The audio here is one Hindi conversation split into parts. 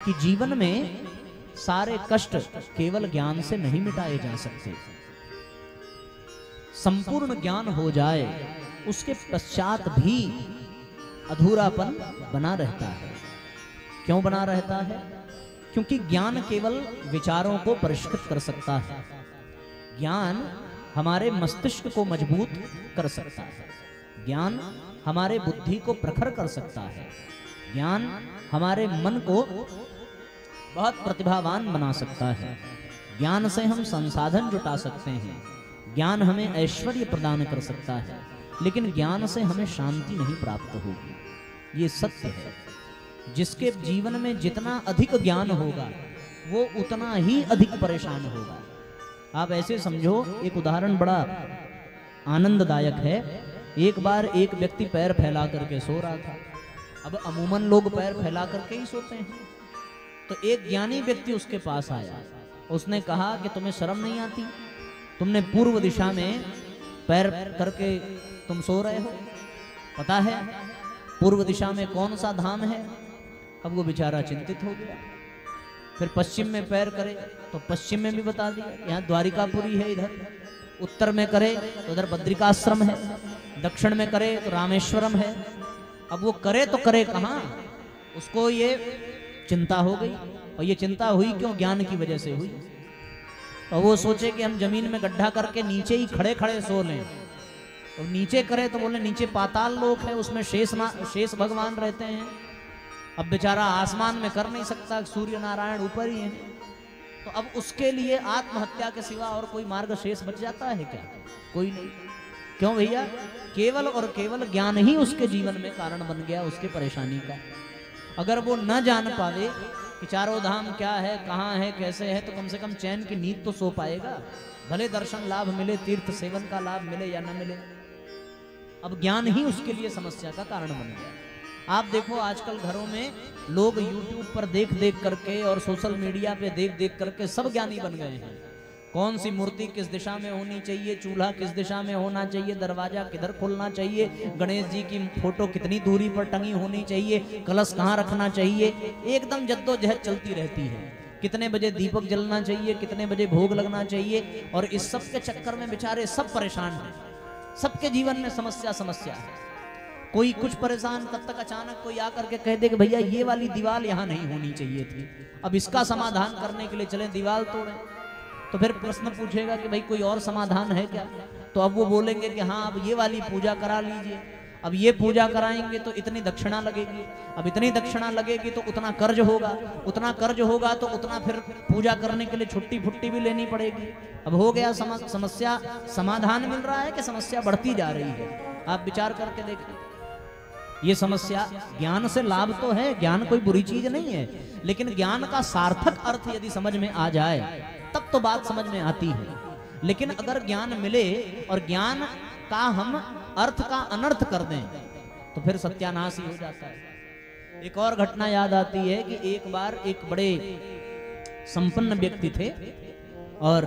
कि जीवन में सारे कष्ट केवल ज्ञान से नहीं मिटाए जा सकते। संपूर्ण ज्ञान हो जाए उसके पश्चात भी अधूरापन बना रहता है। क्यों बना रहता है? क्योंकि ज्ञान केवल विचारों को परिष्कृत कर सकता है, ज्ञान हमारे मस्तिष्क को मजबूत कर सकता है, ज्ञान हमारे बुद्धि को प्रखर कर सकता है, ज्ञान हमारे मन को बहुत प्रतिभावान बना सकता है, ज्ञान से हम संसाधन जुटा सकते हैं, ज्ञान हमें ऐश्वर्य प्रदान कर सकता है, लेकिन ज्ञान से हमें शांति नहीं प्राप्त होगी। ये सत्य है। जिसके जीवन में जितना अधिक ज्ञान होगा वो उतना ही अधिक परेशान होगा। आप ऐसे समझो, एक उदाहरण बड़ा आनंददायक है। एक बार एक व्यक्ति पैर फैला करके सो रहा था। अब अमूमन लोग पैर फैला करके ही सोते हैं। तो एक ज्ञानी व्यक्ति उसके पास आया। उसने कहा कि तुम्हें शर्म नहीं आती? तुमने पूर्व दिशा में पैर करके तुम सो रहे हो। पता है पूर्व दिशा में कौन सा धाम है? अब वो बेचारा चिंतित हो गया। फिर पश्चिम में पैर करे तो पश्चिम में भी बता दिया, यहाँ द्वारिकापुरी है, इधर उत्तर में करे तो उधर बद्रिकाश्रम है, दक्षिण में करे तो रामेश्वरम है। अब वो करे तो करे कहाँ? उसको ये चिंता हो गई। और ये चिंता हुई क्यों? ज्ञान की वजह से हुई। और वो सोचे कि हम जमीन में गड्ढा करके नीचे ही खड़े खड़े सो लें। और नीचे करे तो बोले नीचे पाताल लोक है, उसमें शेष भगवान रहते हैं। अब बेचारा आसमान में कर नहीं सकता, सूर्य नारायण ऊपर ही है। तो अब उसके लिए आत्महत्या के सिवा और कोई मार्ग शेष बच जाता है क्या? कोई नहीं। क्यों भैया? केवल और केवल ज्ञान ही उसके जीवन में कारण बन गया उसके परेशानी का। अगर वो न जान पावे कि चारों धाम क्या है, कहाँ है, कैसे है, तो कम से कम चैन की नींद तो सो पाएगा। भले दर्शन लाभ मिले, तीर्थ सेवन का लाभ मिले या न मिले, अब ज्ञान ही उसके लिए समस्या का कारण बन गया। आप देखो आजकल घरों में लोग YouTube पर देख देख करके और सोशल मीडिया पे देख देख करके सब ज्ञानी बन गए हैं। कौन सी मूर्ति किस दिशा में होनी चाहिए, चूल्हा किस दिशा में होना चाहिए, दरवाजा किधर खोलना चाहिए, गणेश जी की फोटो कितनी दूरी पर टंगी होनी चाहिए, कलश कहाँ रखना चाहिए, एकदम जद्दोजहद चलती रहती है। कितने बजे दीपक जलना चाहिए, कितने बजे भोग लगना चाहिए। और इस सब के चक्कर में बेचारे सब परेशान हैं। सबके जीवन में समस्या समस्या है। कोई कुछ परेशान, तब तक अचानक कोई आकर के कह दे कि भैया ये वाली दीवार यहाँ नहीं होनी चाहिए थी, अब इसका समाधान करने के लिए चलें दीवार तोड़ें। तो फिर प्रश्न पूछेगा कि भाई कोई और समाधान है क्या? तो अब वो बोलेंगे कि हाँ अब ये वाली पूजा करा लीजिए। अब ये पूजा कराएंगे तो इतनी दक्षिणा लगेगी, अब इतनी दक्षिणा लगेगी तो उतना कर्ज होगा, उतना कर्ज होगा तो उतना फिर पूजा करने के लिए छुट्टी फुट्टी भी लेनी पड़ेगी। अब हो गया समस्या समाधान मिल रहा है कि समस्या बढ़ती जा रही है? आप विचार करके देखें। ये समस्या, ज्ञान से लाभ तो है, ज्ञान कोई बुरी चीज नहीं है, लेकिन ज्ञान का सार्थक अर्थ यदि समझ में आ जाए तब तो बात समझ में आती है। लेकिन अगर ज्ञान मिले और ज्ञान का हम अर्थ का अनर्थ कर दें तो फिर सत्यानाश ही हो जाता है। एक और घटना याद आती है कि एक बार एक बड़े संपन्न व्यक्ति थे और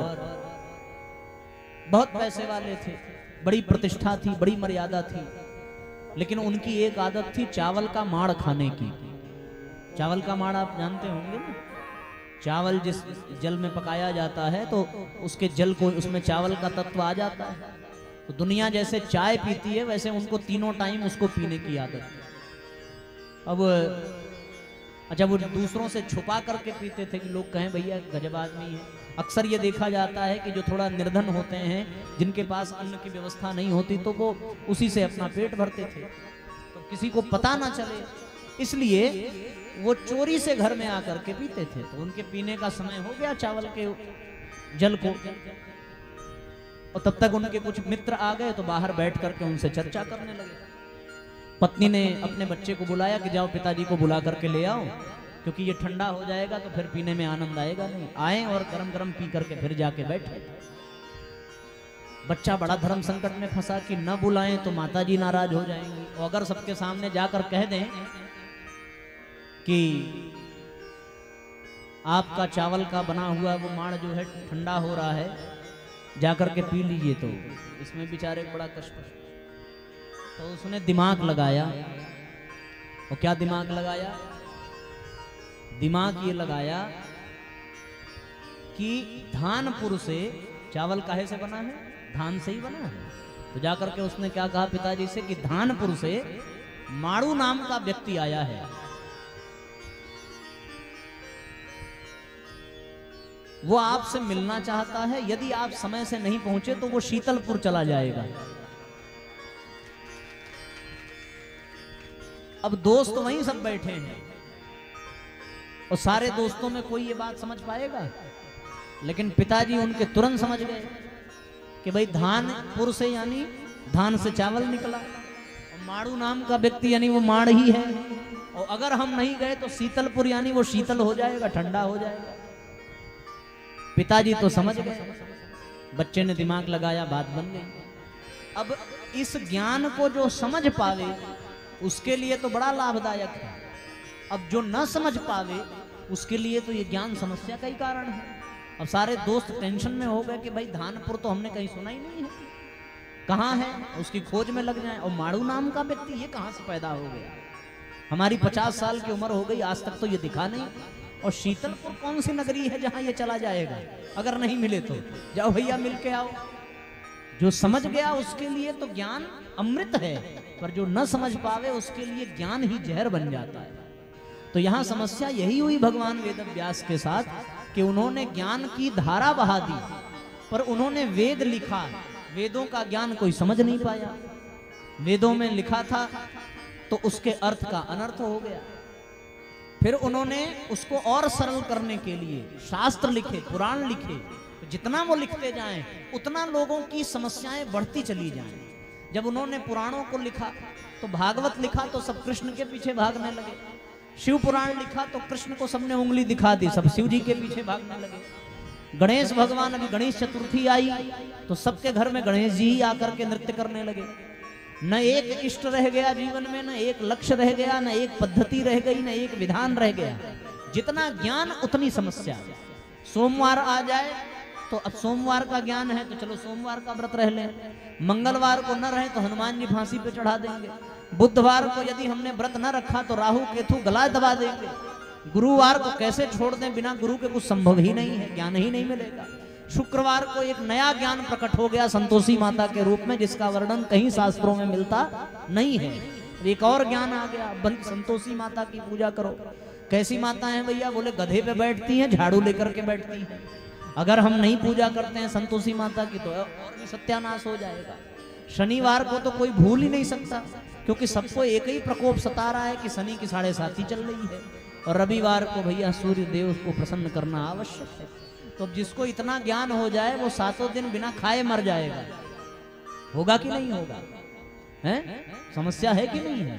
बहुत पैसे वाले थे, बड़ी प्रतिष्ठा थी, बड़ी मर्यादा थी, लेकिन उनकी एक आदत थी चावल का माड़ खाने की। चावल का माड़ आप जानते होंगे ना? चावल जिस जल में पकाया जाता है तो उसके जल को, उसमें चावल का तत्व आ जाता है। तो दुनिया जैसे चाय पीती है वैसे उनको तीनों टाइम उसको पीने की आदत है। अब अच्छा, वो दूसरों से छुपा करके पीते थे कि लोग कहें भैया गजब आदमी है। अक्सर ये देखा जाता है कि जो थोड़ा निर्धन होते हैं, जिनके पास अन्न की व्यवस्था नहीं होती, तो वो उसी से अपना पेट भरते थे, तो किसी को पता ना चले, इसलिए वो चोरी से घर में आकर के पीते थे। तो उनके पीने का समय हो गया चावल के जल को, और तब तक उनके कुछ मित्र आ गए तो बाहर बैठ करके उनसे चर्चा करने लगे। पत्नी ने अपने बच्चे को बुलाया कि जाओ पिताजी को बुला करके ले आओ, क्योंकि ये ठंडा हो जाएगा तो फिर पीने में आनंद आएगा नहीं। आए और गरम गरम पी करके फिर जाके बैठे। बच्चा बड़ा धर्म संकट में फंसा कि न बुलाएं तो माताजी नाराज हो जाएंगी, और अगर सबके सामने जाकर कह दें कि आपका चावल का बना हुआ वो माड़ जो है ठंडा हो रहा है, जाकर के पी लीजिए, तो इसमें बेचारे बड़ा कष्ट। तो उसने दिमाग लगाया, और क्या दिमाग लगाया? दिमाग ये लगाया कि धानपुर से चावल काहे से बना है, धान से ही बना है। तो जाकर के उसने क्या कहा पिताजी से कि धानपुर से माड़ू नाम का व्यक्ति आया है, वो आपसे मिलना चाहता है, यदि आप समय से नहीं पहुंचे तो वो शीतलपुर चला जाएगा। अब दोस्त वहीं सब बैठे हैं और सारे दोस्तों में कोई ये बात समझ पाएगा, लेकिन पिताजी उनके तुरंत समझ गए कि भाई धानपुर से यानी धान से चावल निकला, और माड़ू नाम का व्यक्ति यानी वो माड़ ही है, और अगर हम नहीं गए तो शीतलपुर यानी वो शीतल हो जाएगा, ठंडा हो जाएगा। पिताजी तो समझ गए, बच्चे ने दिमाग लगाया, बात बन गई। अब इस ज्ञान को जो समझ पावे उसके लिए तो बड़ा लाभदायक है, अब जो न समझ पावे उसके लिए तो ये ज्ञान समस्या का ही कारण है। अब सारे दोस्त टेंशन में हो गए कि भाई धानपुर तो हमने कहीं सुना ही नहीं है, कहाँ है, उसकी खोज में लग जाए। और माड़ू नाम का व्यक्ति ये कहाँ से पैदा हो गया, हमारी 50 साल की उम्र हो गई, आज तक तो ये दिखा नहीं। और शीतलपुर कौन सी नगरी है जहां ये चला जाएगा, अगर नहीं मिले तो जाओ भैया मिल के आओ। जो समझ गया उसके लिए तो ज्ञान अमृत है, पर जो न समझ पावे उसके लिए ज्ञान ही जहर बन जाता है। तो यहां समस्या यही हुई भगवान वेदव्यास के साथ कि उन्होंने ज्ञान की धारा बहा दी, पर उन्होंने वेद लिखा, वेदों का ज्ञान कोई समझ नहीं पाया। वेदों में लिखा था तो उसके अर्थ का अनर्थ हो गया। फिर उन्होंने उसको और सरल करने के लिए शास्त्र लिखे, पुराण लिखे। जितना वो लिखते जाएं उतना लोगों की समस्याएं बढ़ती चली जाएं। जब उन्होंने पुराणों को लिखा तो भागवत लिखा तो सब कृष्ण के पीछे भागने लगे, शिव पुराण लिखा तो कृष्ण को सबने उंगली दिखा दी, सब शिव जी के पीछे भागने लगे। गणेश भगवान, अभी गणेश चतुर्थी आई तो सबके घर में गणेश जी ही आकर के नृत्य करने लगे। न एक इष्ट रह गया जीवन में, न एक लक्ष्य रह गया, न एक पद्धति रह गई, न एक विधान रह गया। जितना ज्ञान उतनी समस्या। सोमवार आ जाए तो अब सोमवार का ज्ञान है तो चलो सोमवार का व्रत रह लें, मंगलवार को न रहे तो हनुमान जी फांसी पे चढ़ा देंगे, बुधवार को यदि हमने व्रत न रखा तो राहु केतु गला दबा देंगे, गुरुवार को कैसे छोड़ दें, बिना गुरु के कुछ संभव ही नहीं है, ज्ञान ही नहीं मिलेगा। शुक्रवार को एक नया ज्ञान प्रकट हो गया संतोषी माता के रूप में, जिसका वर्णन कहीं शास्त्रों में मिलता नहीं है। एक और ज्ञान आ गया, संतोषी माता की पूजा करो। कैसी माता है भैया, बोले गधे पे बैठती हैं, झाड़ू लेकर के बैठती हैं। अगर हम नहीं पूजा करते हैं संतोषी माता की तो और भी सत्यानाश हो जाएगा। शनिवार को तो कोई भूल ही नहीं सकता, क्योंकि सबको एक ही प्रकोप सता रहा है कि शनि की 7.5 चल रही है। और रविवार को भैया सूर्य देव को प्रसन्न करना आवश्यक है। तो जिसको इतना ज्ञान हो जाए वो 7 दिन बिना खाए मर जाएगा, होगा कि नहीं होगा, है? समस्या है कि नहीं है?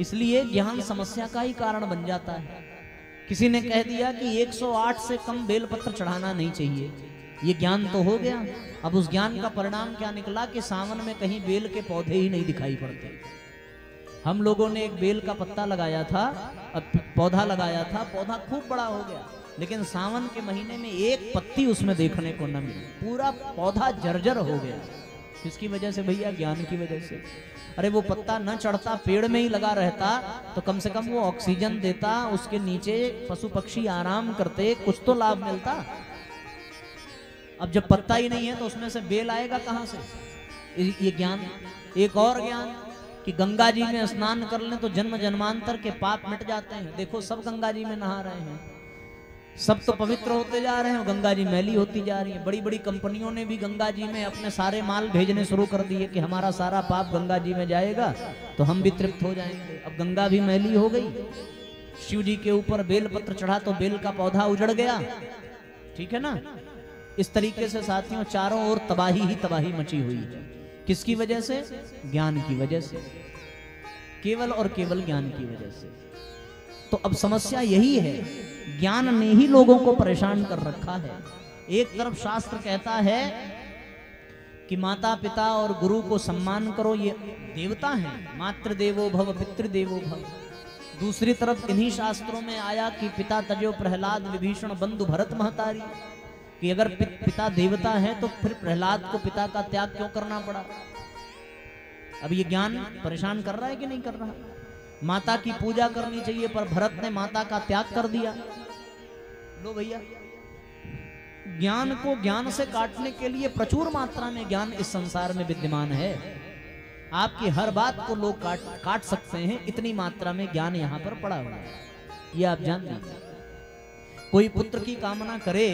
इसलिए ज्ञान समस्या का ही कारण बन जाता है। किसी ने कह दिया कि 108 से कम बेलपत्र चढ़ाना नहीं चाहिए, ये ज्ञान तो हो गया। अब उस ज्ञान का परिणाम क्या निकला कि सावन में कहीं बेल के पौधे ही नहीं दिखाई पड़ते। हम लोगों ने एक बेल का पत्ता लगाया था, पौधा लगाया था, पौधा खूब बड़ा हो गया, लेकिन सावन के महीने में एक पत्ती उसमें देखने को न मिली, पूरा पौधा जर्जर हो गया। किसकी वजह से भैया? ज्ञान की वजह से। अरे वो पत्ता न चढ़ता, पेड़ में ही लगा रहता तो कम से कम वो ऑक्सीजन देता, उसके नीचे पशु पक्षी आराम करते, कुछ तो लाभ मिलता। अब जब पत्ता ही नहीं है तो उसमें से बेल आएगा कहां से? ये ज्ञान। एक और ज्ञान कि गंगा जी में स्नान कर लें तो जन्म जन्मांतर के पाप मिट जाते हैं। देखो सब गंगा जी में नहा रहे हैं, सब तो पवित्र होते जा रहे हैं और गंगा जी मैली होती जा रही है। बड़ी बड़ी कंपनियों ने भी गंगा जी में अपने सारे माल भेजने शुरू कर दिए कि हमारा सारा पाप गंगा जी में जाएगा तो हम भी तृप्त हो जाएंगे। अब गंगा भी मैली हो गई। शिव जी के ऊपर बेलपत्र चढ़ा तो बेल का पौधा उजड़ गया, ठीक है ना। इस तरीके से साथियों चारों ओर तबाही ही तबाही मची हुई है। किसकी वजह से? ज्ञान की वजह से, केवल और केवल ज्ञान की वजह से। तो अब समस्या यही है, ज्ञान ने ही लोगों को परेशान कर रखा है। एक तरफ शास्त्र कहता है कि माता पिता और गुरु को सम्मान करो, ये देवता हैं, मातृ देवो भव पितृ देवो भव। दूसरी तरफ इन्हीं शास्त्रों में आया कि पिता तजो प्रहलाद विभीषण बंधु भरत महतारी, कि अगर पिता देवता है तो फिर प्रहलाद को पिता का त्याग क्यों करना पड़ा। अब ये ज्ञान परेशान कर रहा है कि नहीं कर रहा? माता की पूजा करनी चाहिए, पर भरत ने माता का त्याग कर दिया। लो भैया, ज्ञान को ज्ञान से काटने के लिए प्रचुर मात्रा में ज्ञान इस संसार में विद्यमान है। आपकी हर बात को लोग काट सकते हैं, इतनी मात्रा में ज्ञान यहाँ पर पड़ा हुआ है, ये आप जान लीजिए। कोई पुत्र की कामना करे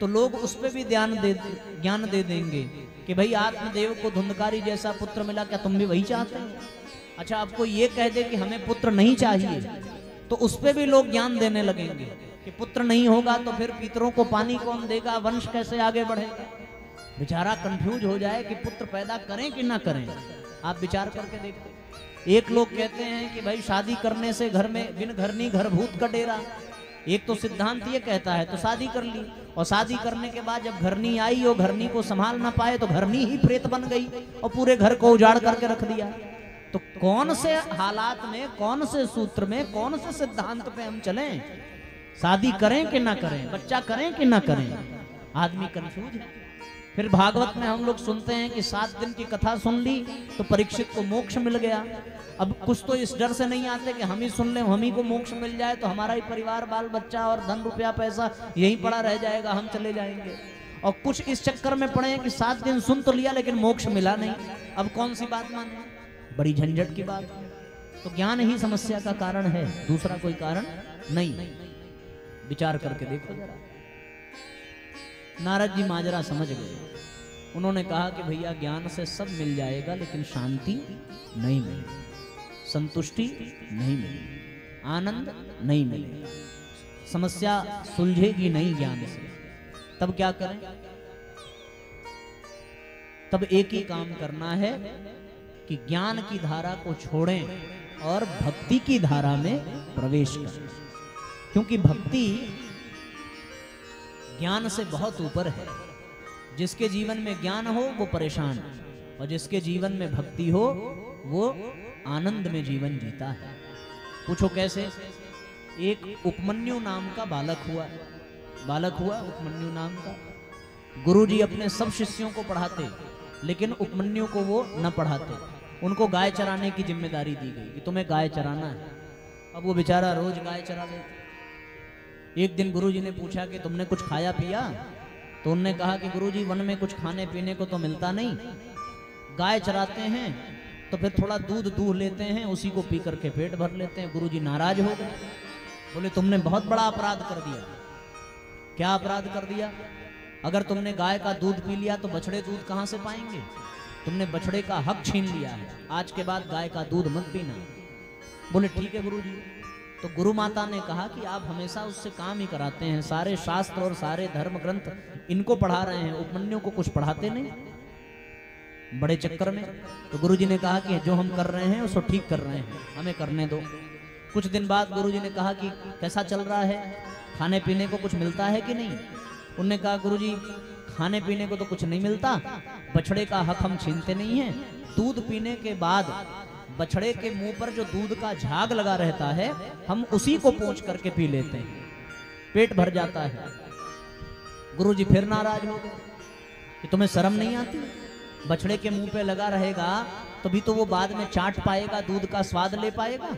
तो लोग उस पर भी ज्ञान दे देंगे कि भाई आत्मदेव को धुंधकारी जैसा पुत्र मिला, क्या तुम भी वही चाहते हैं? अच्छा, आपको ये कह दे कि हमें पुत्र नहीं चाहिए, तो उस पर भी लोग ज्ञान देने लगेंगे कि पुत्र नहीं होगा तो फिर पितरों को पानी कौन देगा, वंश कैसे आगे बढ़ेगा। बेचारा कंफ्यूज हो जाए कि पुत्र पैदा करें कि ना करें। आप विचार करके देखो। एक लोग कहते हैं कि भाई शादी करने से घर में बिन घरनी घर भूत का डेरा। एक तो सिद्धांत ये कहता है तो शादी कर ली, और शादी करने के बाद जब घरनी आई और घरनी को संभाल ना पाए तो घरनी ही प्रेत बन गई और पूरे घर को उजाड़ करके रख दिया। तो कौन से हालात में, कौन से सूत्र में, कौन से सिद्धांत पे हम चलें? शादी करें कि ना करें, बच्चा करें कि ना करें, आदमी कंफ्यूज है। फिर भागवत में हम लोग सुनते हैं कि 7 दिन की कथा सुन ली तो परीक्षित को मोक्ष मिल गया। अब कुछ तो इस डर से नहीं आते कि हम ही सुन लें, हम ही को मोक्ष मिल जाए तो हमारा ही परिवार, बाल बच्चा और धन रुपया पैसा यहीं पड़ा रह जाएगा, हम चले जाएंगे। और कुछ इस चक्कर में पड़े हैं कि 7 दिन सुन तो लिया लेकिन मोक्ष मिला नहीं, अब कौन सी बात माने? बड़ी झंझट की बात है। तो ज्ञान ही समस्या का कारण है, दूसरा कोई कारण नहीं। विचार करके देखो जरा। नारद जी माजरा समझ गए। उन्होंने कहा कि भैया ज्ञान से सब मिल जाएगा लेकिन शांति नहीं मिलेगी, संतुष्टि नहीं मिलेगी, आनंद नहीं मिलेगा, समस्या सुलझेगी नहीं ज्ञान से। तब क्या करें? तब एक ही काम करना है कि ज्ञान की धारा को छोड़ें और भक्ति की धारा में प्रवेश करें, क्योंकि भक्ति ज्ञान से बहुत ऊपर है। जिसके जीवन में ज्ञान हो वो परेशान, और जिसके जीवन में भक्ति हो वो आनंद में जीवन जीता है। पूछो कैसे? एक उपमन्यु नाम का बालक हुआ उपमन्यु नाम का। गुरुजी अपने सब शिष्यों को पढ़ाते, लेकिन उपमन्यु को वो न पढ़ाते। उनको गाय चराने की जिम्मेदारी दी गई कि तुम्हें गाय चराना है। अब वो बेचारा रोज गाय चरा लेता। एक दिन गुरुजी ने पूछा कि तुमने कुछ खाया पिया? तो उन्होंने कहा कि गुरुजी वन में कुछ खाने पीने को तो मिलता नहीं, गाय चराते हैं तो फिर थोड़ा दूध दूह लेते हैं, उसी को पी करके पेट भर लेते हैं। गुरुजी नाराज हो गए, बोले तुमने बहुत बड़ा अपराध कर दिया। क्या अपराध कर दिया? अगर तुमने गाय का दूध पी लिया तो बछड़े दूध कहाँ से पाएंगे? तुमने बछड़े का हक छीन लिया है, आज के बाद गाय का दूध मत पीना। बोले ठीक है गुरुजी। तो गुरु माता ने कहा कि आप हमेशा उससे काम ही कराते हैं, सारे शास्त्र और सारे धर्म ग्रंथ इनको पढ़ा रहे हैं, उपमन्यु को कुछ पढ़ाते नहीं, बड़े चक्कर में। तो गुरुजी ने कहा कि जो हम कर रहे हैं उसको ठीक कर रहे हैं, हमें करने दो। कुछ दिन बाद गुरुजी ने कहा कि कैसा चल रहा है, खाने पीने को कुछ मिलता है कि नहीं? उन्होंने कहा गुरुजी खाने पीने को तो कुछ नहीं मिलता, बछड़े का हक हम छीनते नहीं हैं, दूध पीने के बाद बछड़े के मुंह पर जो दूध का झाग लगा रहता है हम उसी को पोंछ करके पी लेते हैं, पेट भर जाता है। गुरुजी फिर नाराज हो गए कि तुम्हें शर्म नहीं आती? बछड़े के मुंह पे लगा रहेगा तभी तो वो बाद में चाट पाएगा, दूध का स्वाद ले पाएगा।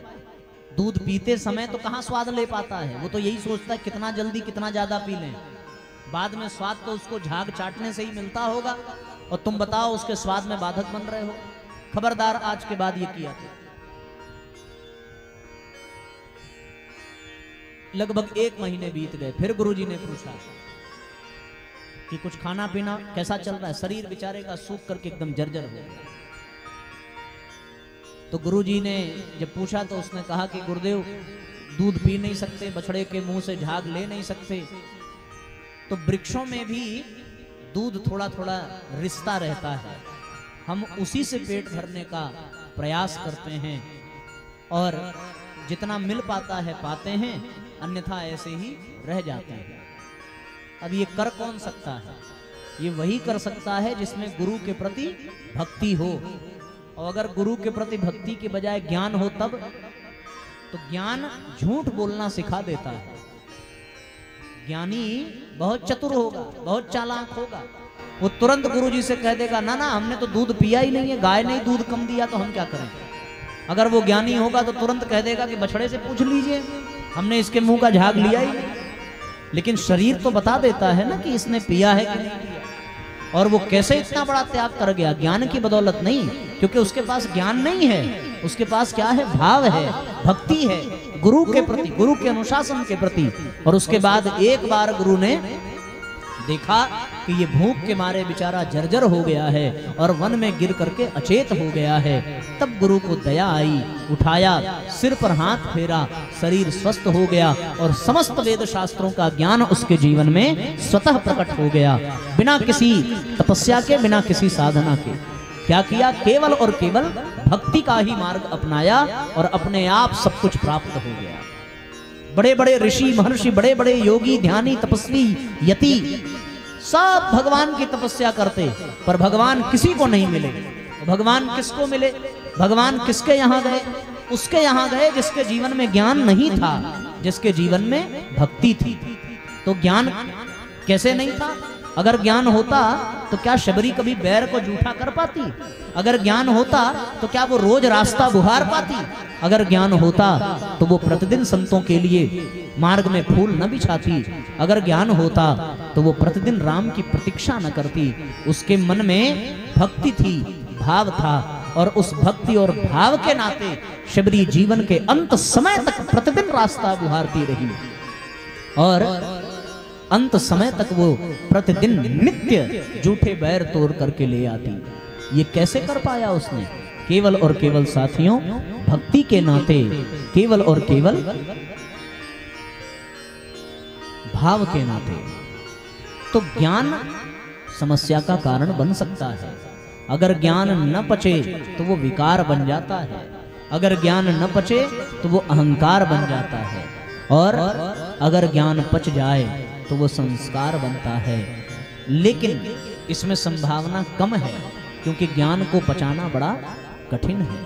दूध पीते समय तो कहाँ स्वाद ले पाता है, वो तो यही सोचता है कितना जल्दी कितना ज्यादा पी लें, बाद में स्वाद तो उसको झाग चाटने से ही मिलता होगा। और तुम बताओ उसके स्वाद में बाधक बन रहे हो। खबरदार, आज के बाद ये किया था। लगभग 1 महीने बीत गए। फिर गुरुजी ने पूछा कि कुछ खाना पीना कैसा चल रहा है? शरीर बेचारे का सूख करके एकदम जर्जर हो गया। तो गुरुजी ने जब पूछा तो उसने कहा कि गुरुदेव दूध पी नहीं सकते, बछड़े के मुंह से झाग ले नहीं सकते, तो वृक्षों में भी दूध थोड़ा थोड़ा रिश्ता रहता है, हम उसी से पेट भरने का प्रयास करते हैं और जितना मिल पाता है पाते हैं, अन्यथा ऐसे ही रह जाते हैं। अब ये कर कौन सकता है? ये वही कर सकता है जिसमें गुरु के प्रति भक्ति हो। और अगर गुरु के प्रति भक्ति के बजाय ज्ञान हो तब तो ज्ञान झूठ बोलना सिखा देता है। ज्ञानी बहुत चतुर होगा, बहुत चालाक होगा, वो तुरंत गुरुजी से कह देगा ना ना हमने तो दूध पिया ही नहीं है, गाय ने दूध कम दिया तो हम क्या करें। अगर वो ज्ञानी होगा तो तुरंत कह देगा कि बछड़े से पूछ लीजिए, हमने इसके मुंह का झाग लिया ही नहीं। लेकिन शरीर तो बता देता है ना कि इसने पिया है कि नहीं पिया, और वो कैसे इतना बड़ा त्याग कर गया, ज्ञान की बदौलत नहीं, क्योंकि उसके पास ज्ञान नहीं है, उसके पास क्या है, भाव है, भक्ति है गुरु के प्रति, गुरु के अनुशासन के प्रति। और उसके बाद एक बार गुरु ने देखा कि ये भूख के मारे बेचारा जर्जर हो गया है और वन में गिर करके अचेत हो गया है, तब गुरु को दया आई, उठाया, सिर पर हाथ फेरा, शरीर स्वस्थ हो गया और समस्त वेद शास्त्रों का ज्ञान उसके जीवन में स्वतः प्रकट हो गया, बिना किसी तपस्या के, बिना किसी साधना के। क्या किया, केवल और केवल भक्ति का ही मार्ग अपनाया और अपने आप सब कुछ प्राप्त हो गया। बड़े बड़े ऋषि महर्षि, बड़े बड़े योगी, ध्यानी, तपस्वी, यति, सब भगवान की तपस्या करते, पर भगवान किसी को नहीं मिले। भगवान किसको मिले, भगवान किसके यहाँ गए, उसके यहाँ गए जिसके जीवन में ज्ञान नहीं था, जिसके जीवन में भक्ति थी। तो ज्ञान कैसे नहीं था? अगर ज्ञान होता तो क्या शबरी कभी बैर को जूठा कर पाती? अगर ज्ञान होता तो क्या वो रोज रास्ता बुहार पाती? अगर ज्ञान होता तो वो प्रतिदिन संतों के लिए मार्ग में फूल न बिछाती? अगर ज्ञान होता तो वो प्रतिदिन राम की प्रतीक्षा न करती? उसके मन में भक्ति थी, भाव था, और उस भक्ति और भाव के नाते शबरी जीवन के अंत समय तक प्रतिदिन रास्ता बुहारती रही और अंत समय तक वो प्रतिदिन नित्य जूठे बैर तोड़ करके ले आती। ये कैसे कर पाया उसने? केवल और केवल साथियों भक्ति के नाते, केवल और केवल भाव के नाते। तो ज्ञान समस्या का कारण बन सकता है। अगर ज्ञान न पचे तो वो विकार बन जाता है, अगर ज्ञान न पचे तो वो अहंकार बन जाता है, और अगर ज्ञान पच जाए तो वो संस्कार बनता है। लेकिन इसमें संभावना कम है, क्योंकि ज्ञान को पचाना बड़ा कठिन है।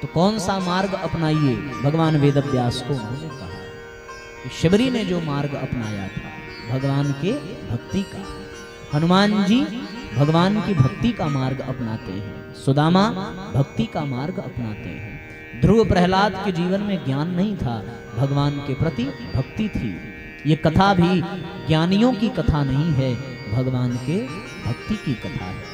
तो कौन सा मार्ग अपनाइए? भगवान वेदव्यास को उन्होंने कहा। शबरी ने जो मार्ग अपनाया था भगवान के भक्ति का, हनुमान जी भगवान की भक्ति का मार्ग अपनाते हैं, सुदामा भक्ति का मार्ग अपनाते हैं। ध्रुव प्रहलाद के जीवन में ज्ञान नहीं था, भगवान के प्रति भक्ति थी। ये कथा भी ज्ञानियों की कथा नहीं है, भगवान के भक्ति की कथा है।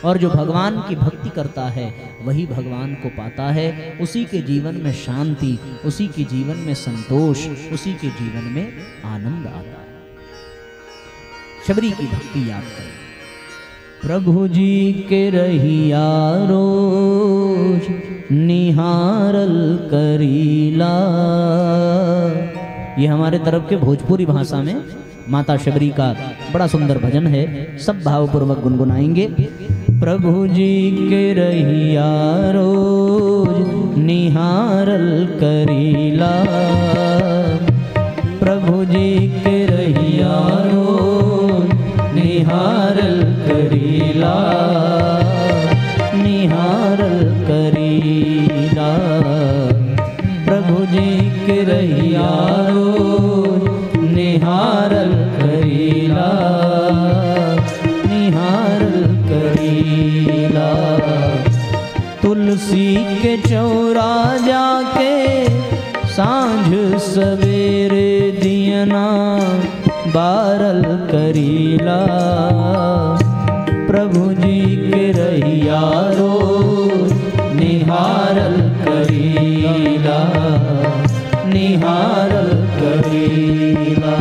और जो भगवान की भक्ति करता है वही भगवान को पाता है, उसी के जीवन में शांति, उसी के जीवन में संतोष, उसी के जीवन में आनंद आता है। शबरी की भक्ति याद करें। प्रभु जी के रहिया रोज निहारल करीला, ये हमारे तरफ के भोजपुरी भाषा में माता शबरी का बड़ा सुंदर भजन है, सब भावपूर्वक गुनगुनाएंगे। प्रभु जी के रहिया रोज निहारल करीला, प्रभु जी के रहिया रोज निहारल करीला, निहारल करीला, प्रभु जी के रहिया रोज निहारल करीला, निहारल करीला। तुलसी के चौरा जाके सांझ सवेरे दियना बारल करीला, प्रभु जी के रहिया रोज निहारल करीला, निहारल करीला।